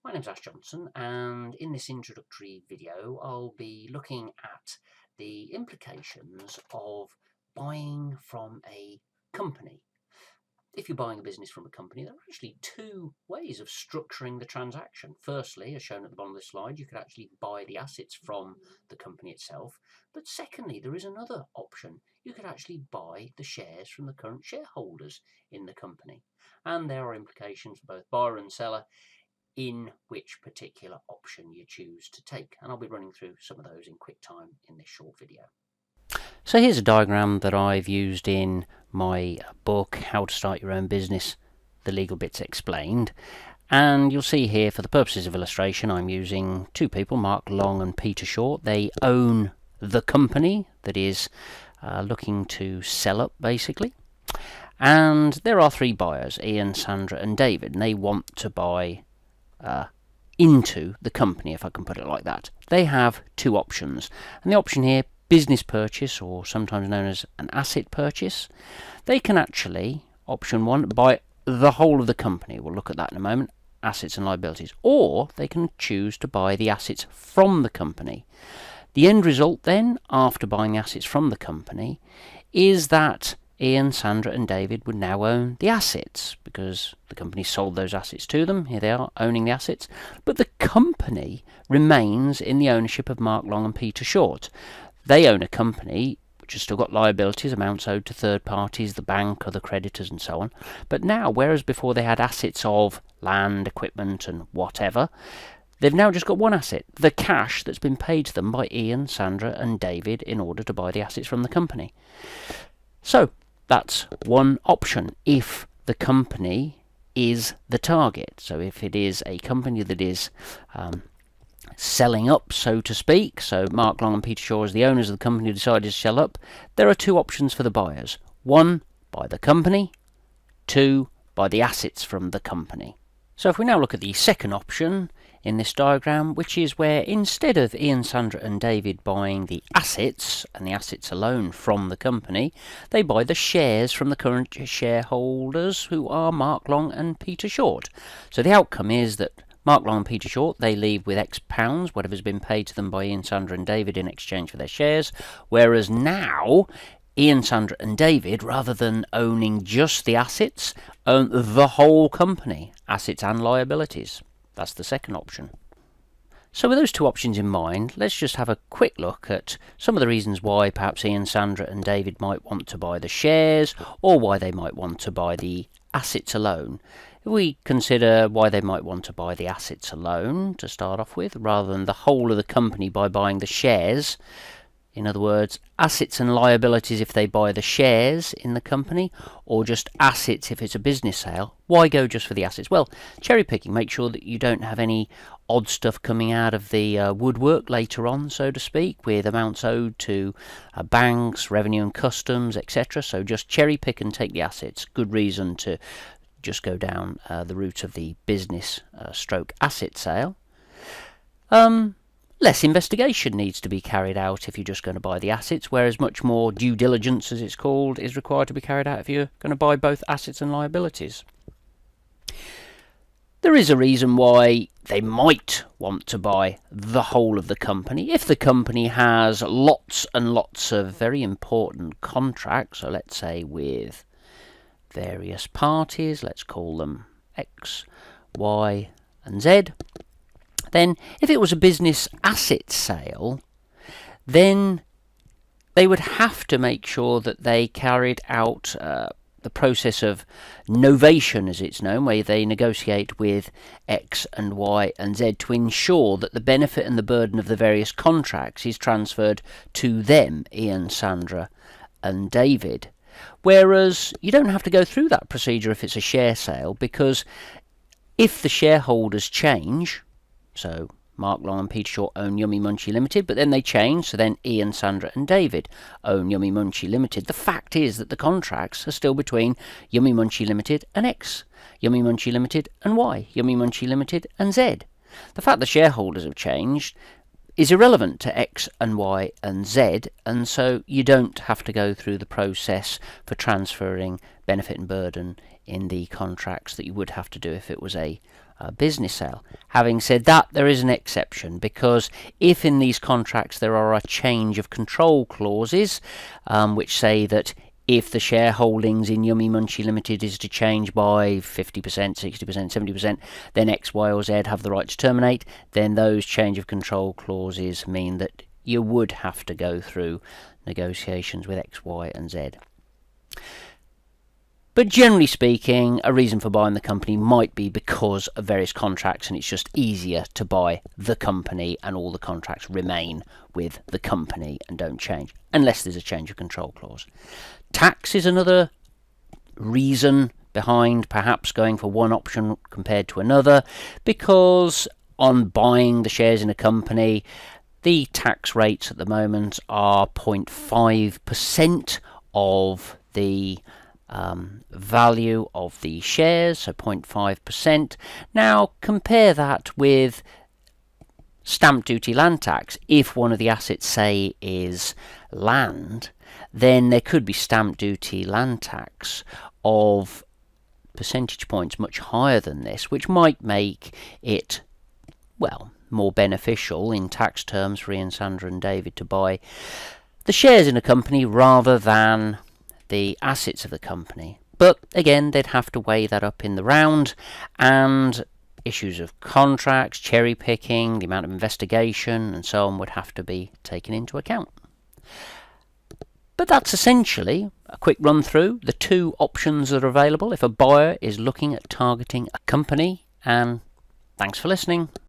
My name's Ash Johnson, and in this introductory video I'll be looking at the implications of buying from a company. If you're buying a business from a company, there are actually two ways of structuring the transaction. Firstly, as shown at the bottom of the slide, you could actually buy the assets from the company itself. But secondly, there is another option. You could actually buy the shares from the current shareholders in the company. And there are implications for both buyer and seller in which particular option you choose to take. And I'll be running through some of those in quick time in this short video. So here's a diagram that I've used in my book, How to Start Your Own Business, The Legal Bits Explained. And you'll see here, for the purposes of illustration, I'm using two people, Mark Long and Peter Short. They own the company that is looking to sell up, basically. And there are three buyers, Ian, Sandra and David, and they want to buy into the company, if I can put it like that. They have two options. And the option here, business purchase, or sometimes known as an asset purchase, they can actually, option one, buy the whole of the company. We'll look at that in a moment, assets and liabilities. Or they can choose to buy the assets from the company. The end result then, after buying the assets from the company, is that Ian, Sandra and David would now own the assets because the company sold those assets to them. Here they are, owning the assets. But the company remains in the ownership of Mark Long and Peter Short. They own a company which has still got liabilities, amounts owed to third parties, the bank, other creditors and so on. But now, whereas before they had assets of land, equipment and whatever, they've now just got one asset, the cash that's been paid to them by Ian, Sandra and David in order to buy the assets from the company. So that's one option if the company is the target. So if it is a company that is selling up, so to speak, so Mark Long and Peter Shaw as the owners of the company decided to sell up, there are two options for the buyers. One, buy the company. Two, buy the assets from the company. So if we now look at the second option in this diagram, which is where instead of Ian, Sandra and David buying the assets, and the assets alone from the company, they buy the shares from the current shareholders, who are Mark Long and Peter Short. So the outcome is that Mark Long and Peter Short, they leave with X pounds, whatever's been paid to them by Ian, Sandra and David in exchange for their shares, whereas now Ian, Sandra and David, rather than owning just the assets, own the whole company, assets and liabilities. That's the second option. So with those two options in mind, let's just have a quick look at some of the reasons why perhaps Ian, Sandra and David might want to buy the shares, or why they might want to buy the assets alone. If we consider why they might want to buy the assets alone, to start off with, rather than the whole of the company by buying the shares, in other words, assets and liabilities if they buy the shares in the company, or just assets if it's a business sale, why go just for the assets? Well, cherry picking, make sure that you don't have any odd stuff coming out of the woodwork later on, so to speak, with amounts owed to banks, revenue and customs, etc. So just cherry pick and take the assets. Good reason to just go down the route of the business stroke asset sale. Less investigation needs to be carried out if you're just going to buy the assets, whereas much more due diligence, as it's called, is required to be carried out if you're going to buy both assets and liabilities. There is a reason why they might want to buy the whole of the company. If the company has lots and lots of very important contracts, so let's say with various parties, let's call them X, Y and Z, then if it was a business asset sale, then they would have to make sure that they carried out the process of novation, as it's known, where they negotiate with X and Y and Z to ensure that the benefit and the burden of the various contracts is transferred to them, Ian, Sandra and David. Whereas you don't have to go through that procedure if it's a share sale, because if the shareholders change, so Mark Long and Peter Short own Yummy Munchie Limited, but then they change, so then Ian, Sandra and David own Yummy Munchie Limited. The fact is that the contracts are still between Yummy Munchie Limited and X, Yummy Munchie Limited and Y, Yummy Munchie Limited and Z. The fact the shareholders have changed is irrelevant to X and Y and Z, and so you don't have to go through the process for transferring benefit and burden in the contracts that you would have to do if it was a business sale. Having said that, there is an exception, because if in these contracts there are a change of control clauses, which say that if the shareholdings in Yummy Munchie Limited is to change by 50%, 60%, 70%, then X, Y or Z have the right to terminate, then those change of control clauses mean that you would have to go through negotiations with X, Y and Z. But generally speaking, a reason for buying the company might be because of various contracts, and it's just easier to buy the company and all the contracts remain with the company and don't change, unless there's a change of control clause. Tax is another reason behind perhaps going for one option compared to another, because on buying the shares in a company, the tax rates at the moment are 0.5% of the value of the shares, so 0.5%. Now compare that with stamp duty land tax. If one of the assets, say, is land, then there could be stamp duty land tax of percentage points much higher than this, which might make it, well, more beneficial in tax terms for Ian, Sandra and David to buy the shares in a company rather than the assets of the company. But again, they'd have to weigh that up in the round, and issues of contracts, cherry picking, the amount of investigation and so on would have to be taken into account. But that's essentially a quick run through the two options that are available if a buyer is looking at targeting a company, and thanks for listening.